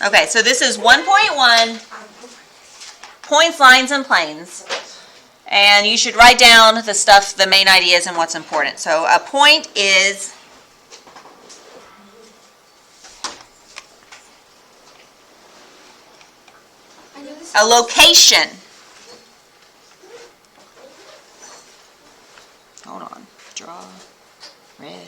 Okay, so this is 1.1, points, lines, and planes. And you should write down the stuff, the main ideas, and what's important. So a point is a location. Hold on. Draw. Red.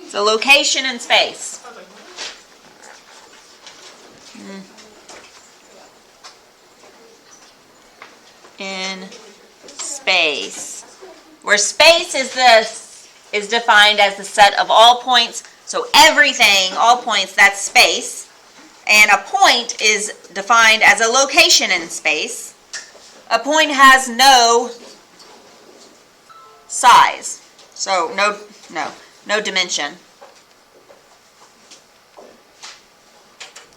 It's a location in space. In space. Where space is defined as the set of all points. So everything, all points, that's space. And a point is defined as a location in space. A point has no size. So no dimension.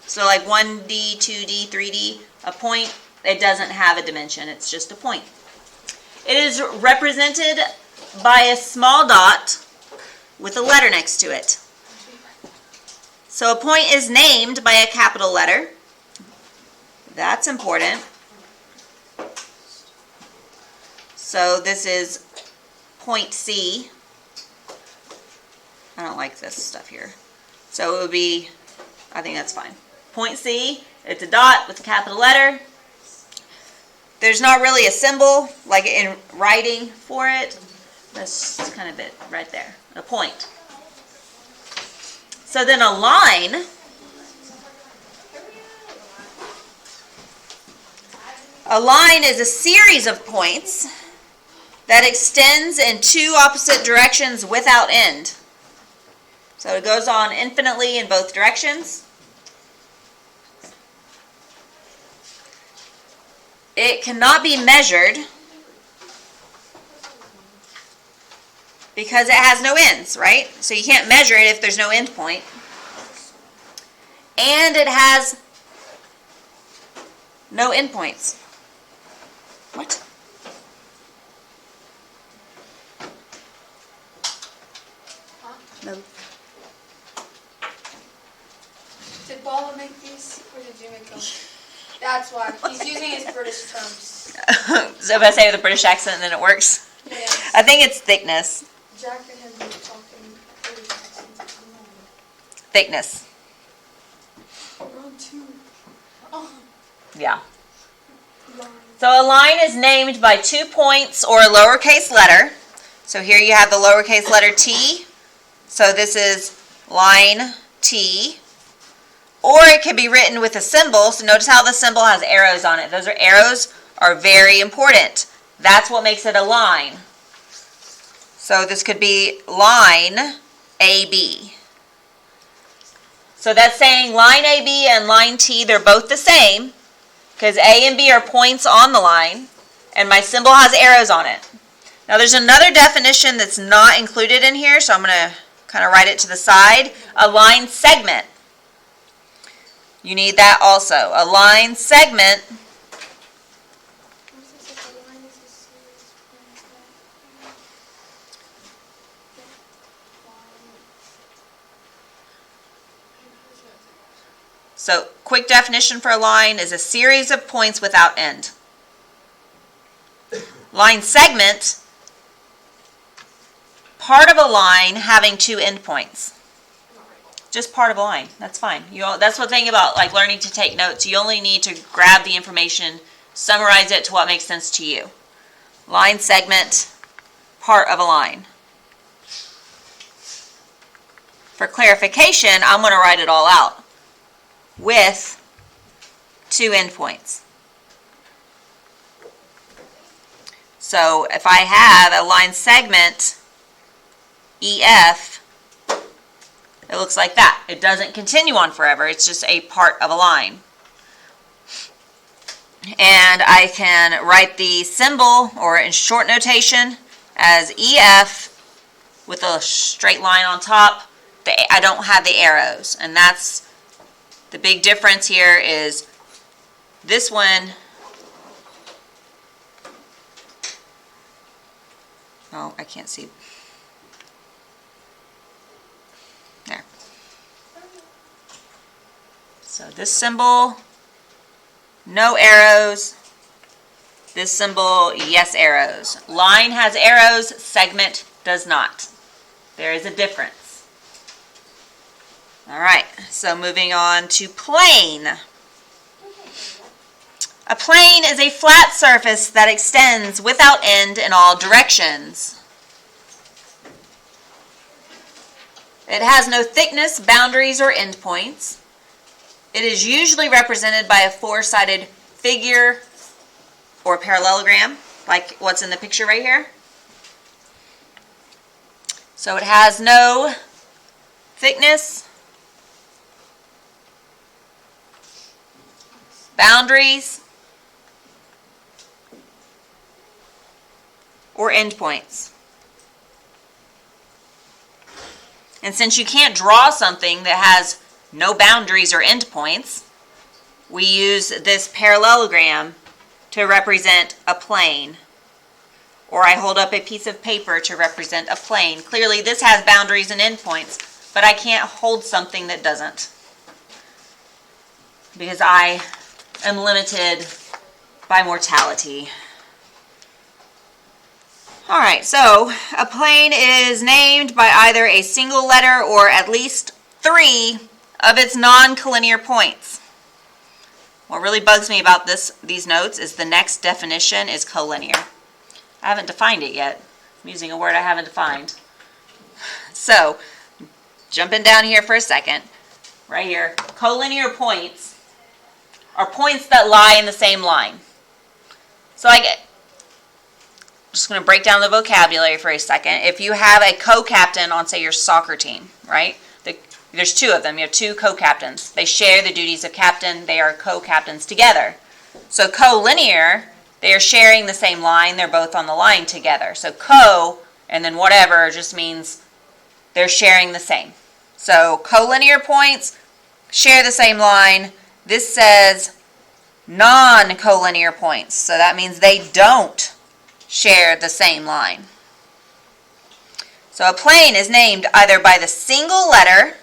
So like 1D, 2D, 3D, a point, it doesn't have a dimension. It's just a point. It is represented by a small dot with a letter next to it. So a point is named by a capital letter. That's important. So this is point C. I don't like this stuff here. So it would be, I think that's fine. Point C, it's a dot with a capital letter. There's not really a symbol, like in writing for it. That's kind of it right there, a point. So then a line, is a series of points that extends in two opposite directions without end. So it goes on infinitely in both directions. It cannot be measured because it has no ends, right? So you can't measure it if there's no end point. And it has no endpoints. What? No. Did Bala make these, or did you make them? That's why. He's using his British terms. So if I say with a British accent, then it works? Yes. I think it's thickness. Jackson has been talking British accents. Thickness. Round two. Oh. Yeah. So a line is named by 2 points or a lowercase letter. So here you have the lowercase letter T. So this is line T. Or it can be written with a symbol. So notice how the symbol has arrows on it. Those arrows are very important. That's what makes it a line. So this could be line AB. So that's saying line AB and line T, they're both the same, because A and B are points on the line, and my symbol has arrows on it. Now there's another definition that's not included in here, so I'm going to kind of write it to the side. A line segment. You need that also. A line segment So, quick definition for a line is a series of points without end. Line segment, part of a line having 2 endpoints. Just part of a line, that's fine. That's the thing about like learning to take notes. You only need to grab the information, summarize it to what makes sense to you. Line segment, part of a line. For clarification, I'm going to write it all out with 2 endpoints. So if I have a line segment EF, it looks like that. It doesn't continue on forever. It's just a part of a line. And I can write the symbol, or in short notation, as EF with a straight line on top. I don't have the arrows. And that's the big difference here is this one. Oh, I can't see. So this symbol, no arrows. This symbol, yes arrows. Line has arrows, segment does not. There is a difference. All right, so moving on to plane. A plane is a flat surface that extends without end in all directions. It has no thickness, boundaries, or endpoints. It is usually represented by a four-sided figure or parallelogram, like what's in the picture right here. So it has no thickness, boundaries, or endpoints. And since you can't draw something that has no boundaries or endpoints, we use this parallelogram to represent a plane. Or I hold up a piece of paper to represent a plane. Clearly this has boundaries and endpoints, but I can't hold something that doesn't, because I am limited by mortality. Alright, so a plane is named by either a single letter or at least 3 of its non-collinear points. What really bugs me about these notes is the next definition is collinear. I haven't defined it yet. I'm using a word I haven't defined. So, jumping down here for a second, right here, collinear points are points that lie in the same line. So I'm just going to break down the vocabulary for a second. If you have a co-captain on, say, your soccer team, right? There's 2 of them. You have 2 co-captains. They share the duties of captain. They are co-captains together. So collinear, they are sharing the same line. They're both on the line together. So co and then whatever just means they're sharing the same. So collinear points share the same line. This says non-collinear points. So that means they don't share the same line. So a plane is named either by the single letter,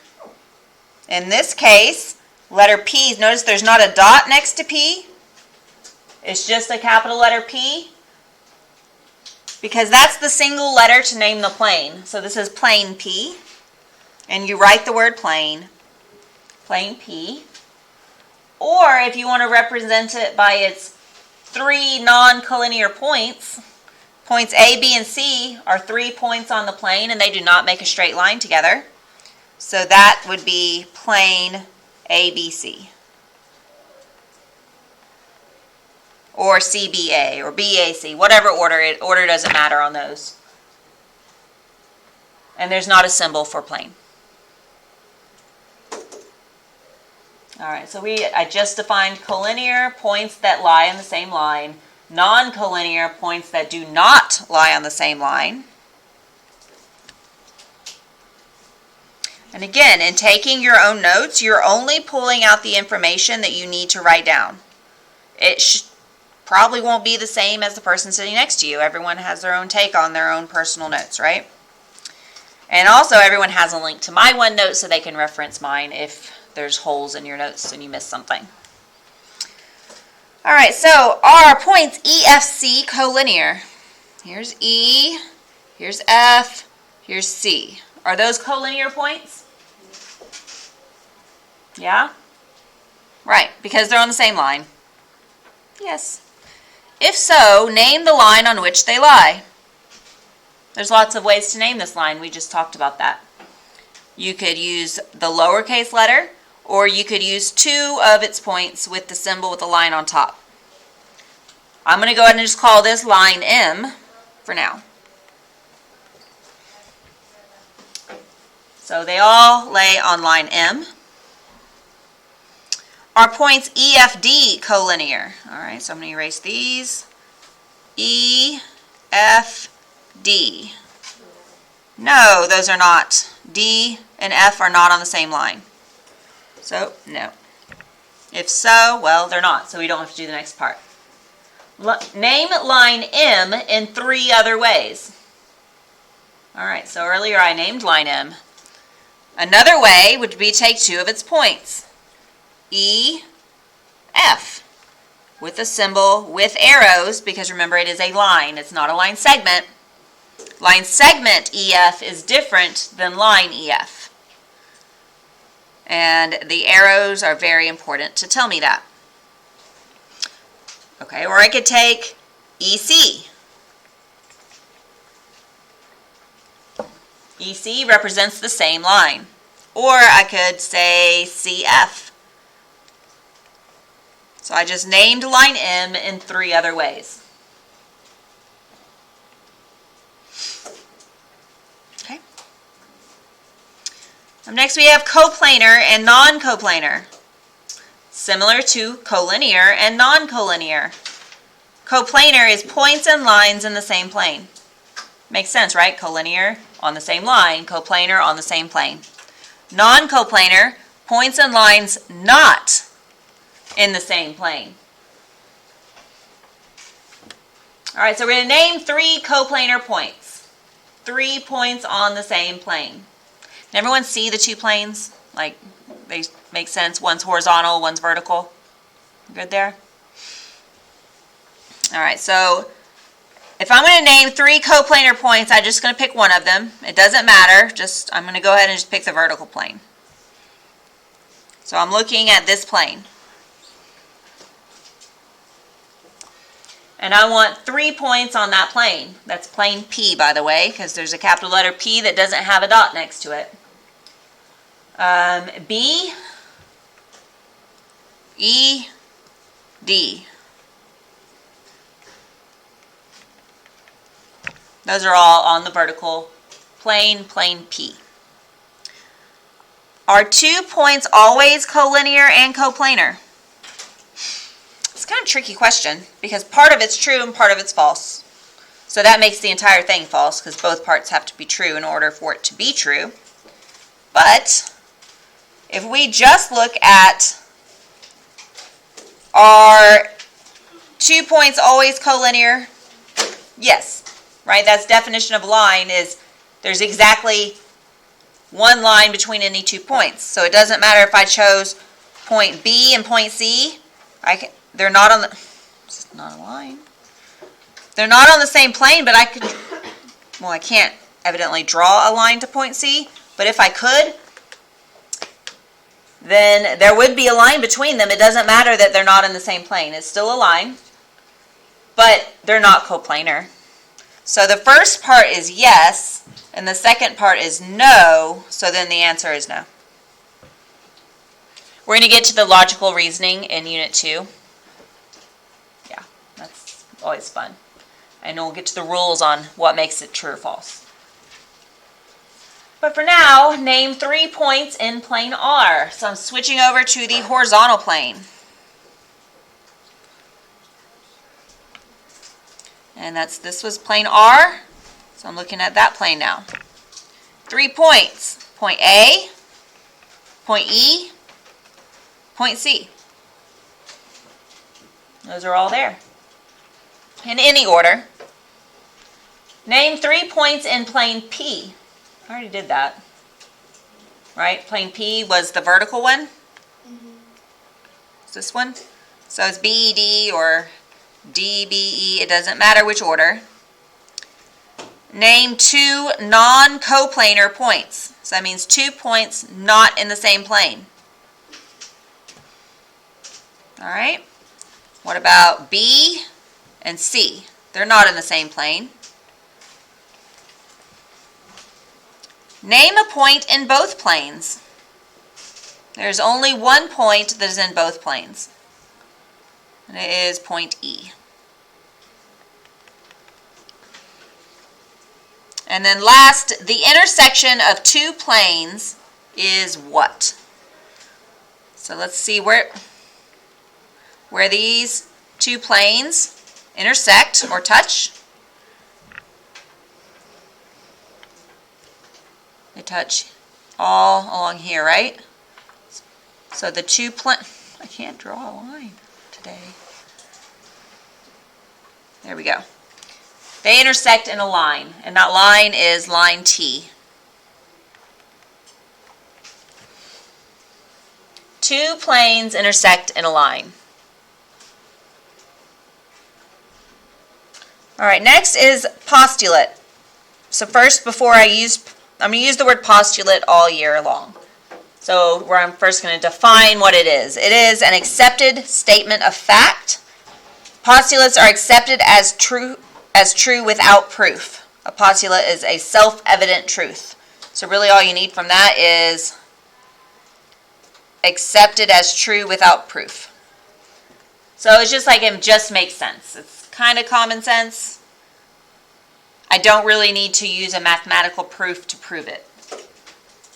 in this case, letter P. Notice there's not a dot next to P. It's just a capital letter P, because that's the single letter to name the plane. So this is plane P, and you write the word plane, plane P. Or if you want to represent it by its 3 non-collinear points, points A, B, and C are 3 points on the plane, and they do not make a straight line together. So that would be plane ABC. Or CBA, or BAC, whatever order. Order doesn't matter on those. And there's not a symbol for plane. Alright, so I just defined collinear, points that lie on the same line. Non-collinear, points that do not lie on the same line. And again, in taking your own notes, you're only pulling out the information that you need to write down. It probably won't be the same as the person sitting next to you. Everyone has their own take on their own personal notes, right? And also everyone has a link to my OneNote so they can reference mine if there's holes in your notes and you missed something. Alright, so are points E, F, C collinear? Here's E, here's F, here's C. Are those collinear points? Yeah? Right, because they're on the same line. Yes. If so, name the line on which they lie. There's lots of ways to name this line. We just talked about that. You could use the lowercase letter, or you could use 2 of its points with the symbol with the line on top. I'm going to go ahead and just call this line M for now. So they all lay on line M. Are points E, F, D collinear? Alright, so I'm going to erase these. E, F, D. No, those are not. D and F are not on the same line. So, no. If so, well, they're not, so we don't have to do the next part. Name line M in 3 other ways. Alright, so earlier I named line M. Another way would be take 2 of its points. E, F with a symbol with arrows, because remember it is a line, it's not a line segment. Line segment EF is different than line EF. And the arrows are very important to tell me that. Okay, or I could take EC. EC represents the same line. Or I could say CF. So I just named line M in 3 other ways. Okay. Next we have coplanar and non-coplanar. Similar to collinear and non-collinear. Coplanar is points and lines in the same plane. Makes sense, right? Collinear on the same line, coplanar on the same plane. Non-coplanar, points and lines not in the same plane. All right, so we're going to name 3 coplanar points. 3 points on the same plane. Can everyone see the 2 planes? Like, they make sense? One's horizontal, one's vertical. Good there? All right, so if I'm going to name 3 coplanar points, I'm just going to pick one of them. It doesn't matter. I'm going to go ahead and just pick the vertical plane. So I'm looking at this plane. And I want 3 points on that plane. That's plane P, by the way, because there's a capital letter P that doesn't have a dot next to it. B, E, D. Those are all on the vertical plane, plane P. Are 2 points always collinear and coplanar? It's kind of a tricky question because part of it's true and part of it's false. So that makes the entire thing false because both parts have to be true in order for it to be true. But if we just look at, are 2 points always collinear? Yes. Right? That's definition of line is there's exactly one line between any 2 points. So it doesn't matter if I chose point B and point C. They're not on the, it's not a line. They're not on the same plane, but I could, well, I can't evidently draw a line to point C, but if I could, then there would be a line between them. It doesn't matter that they're not in the same plane. It's still a line, but they're not coplanar. So the first part is yes, and the second part is no, so then the answer is no. We're going to get to the logical reasoning in Unit 2. Yeah, that's always fun. And we'll get to the rules on what makes it true or false. But for now, name 3 points in plane R. So I'm switching over to the horizontal plane. And this was plane R, so I'm looking at that plane now. 3 points, point A, point E, point C. Those are all there. In any order. Name 3 points in plane P. I already did that. Right? Plane P was the vertical one. It's this one. So it's B, D, or D, B, E, it doesn't matter which order. Name 2 non-coplanar points. So that means 2 points not in the same plane. All right. What about B and C? They're not in the same plane. Name a point in both planes. There's only 1 point that is in both planes. And it is point E. And then last, the intersection of 2 planes is what? So let's see where these 2 planes intersect or touch. They touch all along here, right? So the 2 planes, I can't draw a line today. There we go. They intersect in a line, and that line is line T. two planes intersect in a line. All right, next is postulate. So first, I'm going to use the word postulate all year long. So where I'm first going to define what it is. It is an accepted statement of fact. Postulates are accepted as true without proof. A postulate is a self-evident truth. So really all you need from that is accepted as true without proof. So it's just like it just makes sense. It's kind of common sense. I don't really need to use a mathematical proof to prove it.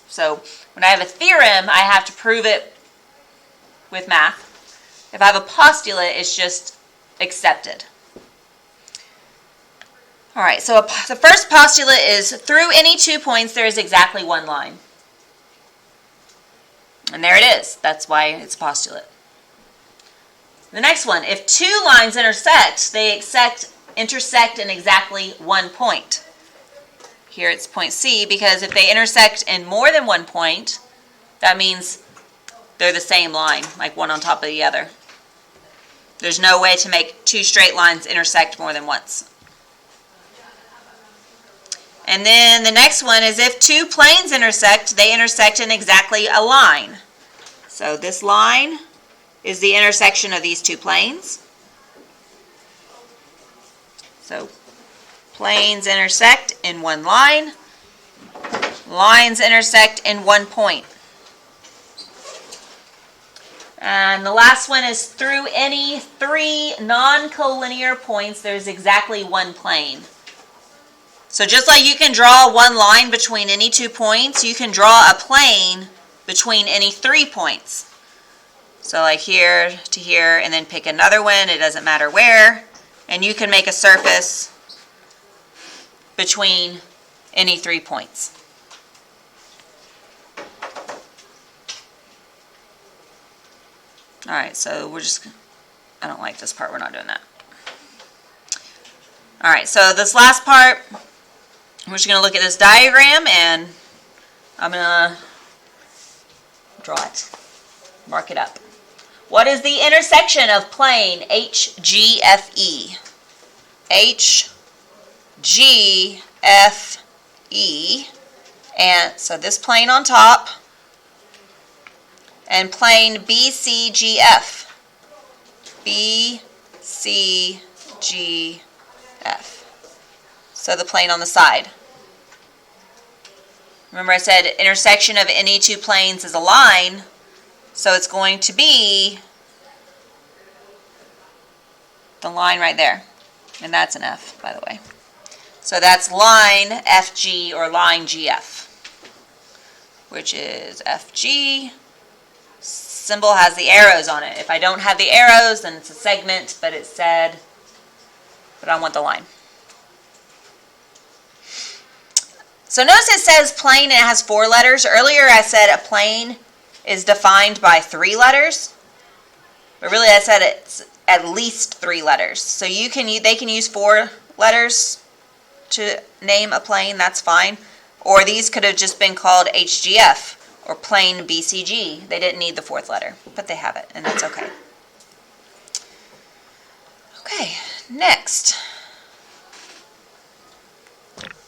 So when I have a theorem, I have to prove it with math. If I have a postulate, it's just accepted. All right, so the first postulate is through any 2 points, there is exactly one line. And there it is. That's why it's a postulate. The next one, if 2 lines intersect, they intersect in exactly 1 point. Here it's point C, because if they intersect in more than 1 point, that means they're the same line, like one on top of the other. There's no way to make 2 straight lines intersect more than once. And then the next one is if 2 planes intersect, they intersect in exactly a line. So this line is the intersection of these 2 planes. So planes intersect in one line. Lines intersect in 1 point. And the last one is through any 3 non-collinear points, there's exactly 1 plane. So just like you can draw one line between any 2 points, you can draw a plane between any 3 points. So like here to here, and then pick another one, it doesn't matter where, and you can make a surface between any 3 points. All right, so I don't like this part, we're not doing that. All right, so this last part, we're just going to look at this diagram, and I'm going to draw it, mark it up. What is the intersection of plane HGFE? HGFE, and so this plane on top, and plane BCGF. BCGF. So the plane on the side. Remember I said intersection of any 2 planes is a line, so it's going to be the line right there. And that's an F, by the way. So that's line FG or line GF, which is FG. Symbol has the arrows on it. If I don't have the arrows, then it's a segment, but I want the line. So notice it says plane and it has 4 letters. Earlier I said a plane is defined by 3 letters, but really I said it's at least 3 letters. So they can use 4 letters to name a plane, that's fine. Or these could have just been called HGF or plane BCG. They didn't need the 4th letter, but they have it, and that's okay. Okay, next.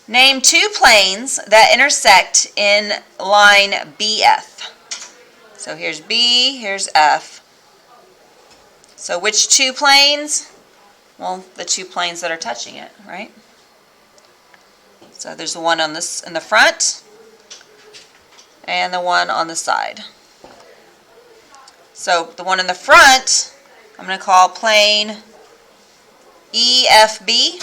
Name 2 planes that intersect in line BF. So here's B, here's F. So which 2 planes? Well, the 2 planes that are touching it, right? So there's the one in the front and the one on the side. So the one in the front, I'm going to call plane EFB.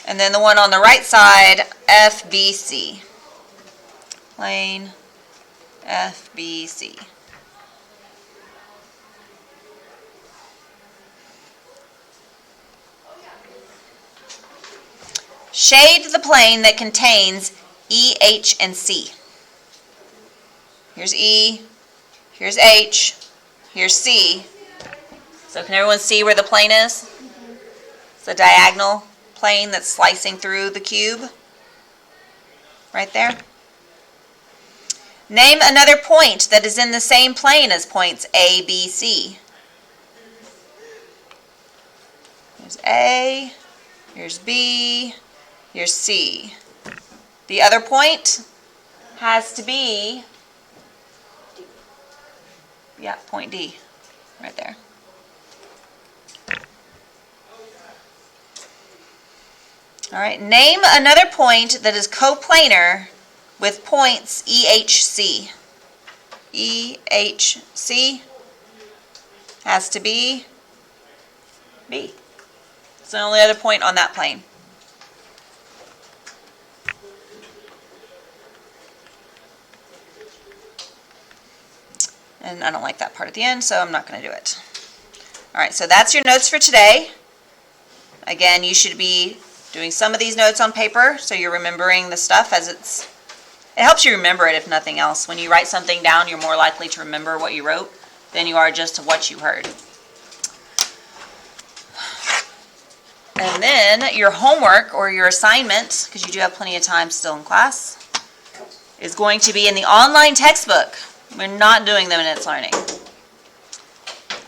And then the one on the right side, FBC. Plane FBC. Shade the plane that contains E, H, and C. Here's E, here's H, here's C. So can everyone see where the plane is? It's a diagonal plane that's slicing through the cube. right there. Name another point that is in the same plane as points A, B, C. Here's A, here's B, here's C. The other point has to be, yeah, point D, right there. All right, name another point that is coplanar with points EHC. EHC has to be B. It's the only other point on that plane. And I don't like that part at the end, so I'm not going to do it. All right, so that's your notes for today. Again, you should be doing some of these notes on paper so you're remembering the stuff as it helps you remember it if nothing else. When you write something down, you're more likely to remember what you wrote than you are just what you heard. And then your homework or your assignment, because you do have plenty of time still in class, is going to be in the online textbook. We're not doing them in It's Learning.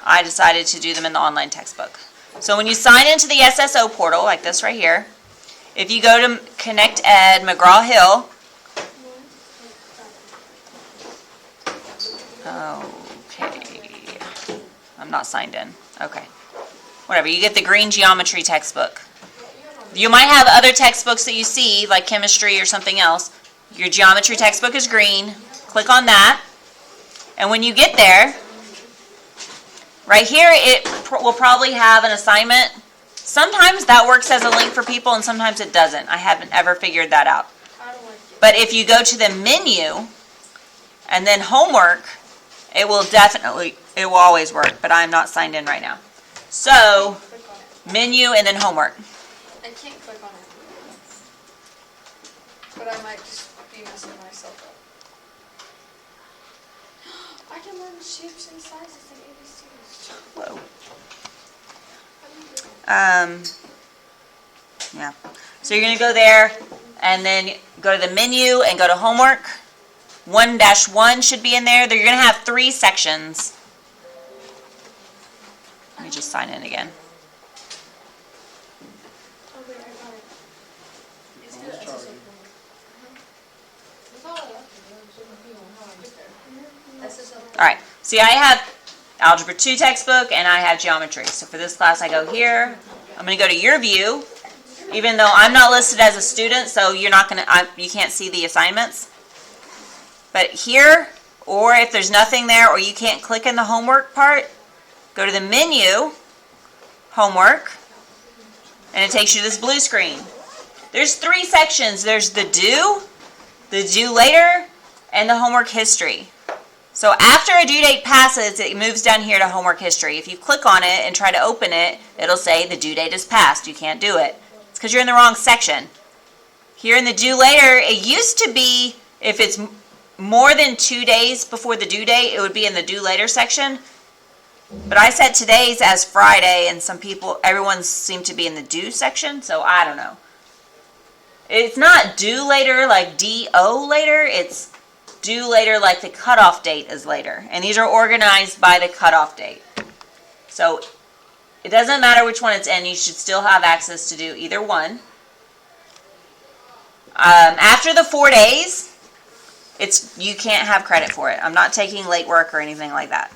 I decided to do them in the online textbook. So when you sign into the SSO portal, like this right here, if you go to Connect Ed McGraw-Hill, okay, I'm not signed in, okay. Whatever, you get the green geometry textbook. You might have other textbooks that you see, like chemistry or something else. Your geometry textbook is green. Click on that. And when you get there, right here, it will probably have an assignment. Sometimes that works as a link for people, and sometimes it doesn't. I haven't ever figured that out. But if you go to the menu and then homework, it will always work, but I'm not signed in right now. So, menu and then homework. I can't click on it. But I might just be messing myself up. I can learn the shapes and sizes and ABCs. Whoa. Yeah. So you're going to go there and then go to the menu and go to homework. 1-1 should be in there. You're going to have 3 sections. Let me just sign in again. Oh wait, I got it. It's good. All right. See, I have Algebra 2 textbook and I have geometry. So for this class, I go here. I'm going to go to your view, even though I'm not listed as a student, so you're not going to, you can't see the assignments. But here, or if there's nothing there, or you can't click in the homework part, go to the menu, homework, and it takes you to this blue screen. There's 3 sections. There's the due later, and the homework history. So after a due date passes, it moves down here to homework history. If you click on it and try to open it, it'll say the due date is passed. You can't do it. It's because you're in the wrong section. Here in the due later, it used to be, if it's more than 2 days before the due date, it would be in the due later section. But I set today's as Friday, and everyone seemed to be in the due section, so I don't know. It's not due later like D-O later, it's due later like the cutoff date is later. And these are organized by the cutoff date. So it doesn't matter which one it's in, you should still have access to do either one. After the 4 days, you can't have credit for it. I'm not taking late work or anything like that.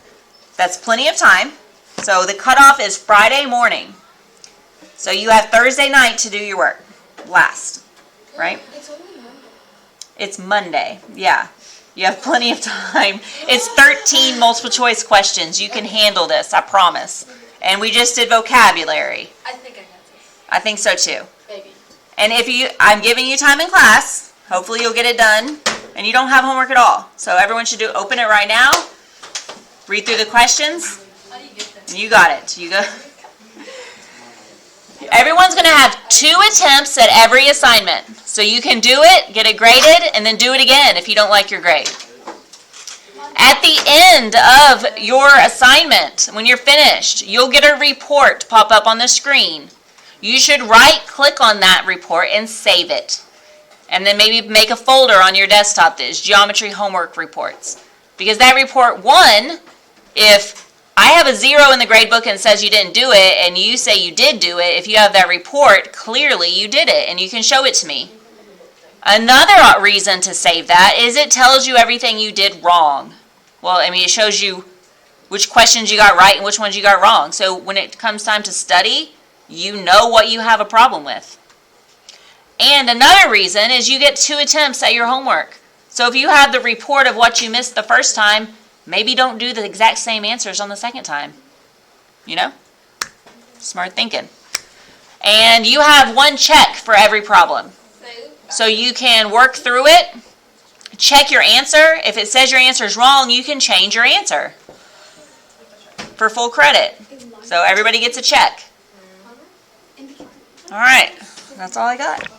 That's plenty of time. So the cutoff is Friday morning. So you have Thursday night to do your work. Last. Right? It's only Monday. It's Monday. Yeah. You have plenty of time. It's 13 multiple choice questions. You can handle this, I promise. And we just did vocabulary. I think I got this. I think so too. Maybe. And I'm giving you time in class. Hopefully you'll get it done. And you don't have homework at all. So everyone should open it right now. Read through the questions. How do you get that? You got it. Everyone's going to have 2 attempts at every assignment. So you can do it, get it graded, and then do it again if you don't like your grade. At the end of your assignment, when you're finished, you'll get a report pop up on the screen. You should right-click on that report and save it. And then maybe make a folder on your desktop that is geometry homework reports. Because that report 1, if I have a 0 in the grade book and it says you didn't do it, and you say you did do it, if you have that report, clearly you did it, and you can show it to me. Another reason to save that is it tells you everything you did wrong. Well, I mean, it shows you which questions you got right and which ones you got wrong. So when it comes time to study, you know what you have a problem with. And another reason is you get 2 attempts at your homework. So if you have the report of what you missed the first time, maybe don't do the exact same answers on the second time. You know? Smart thinking. And you have 1 check for every problem. So you can work through it, check your answer. If it says your answer is wrong, you can change your answer for full credit. So everybody gets a check. All right, that's all I got.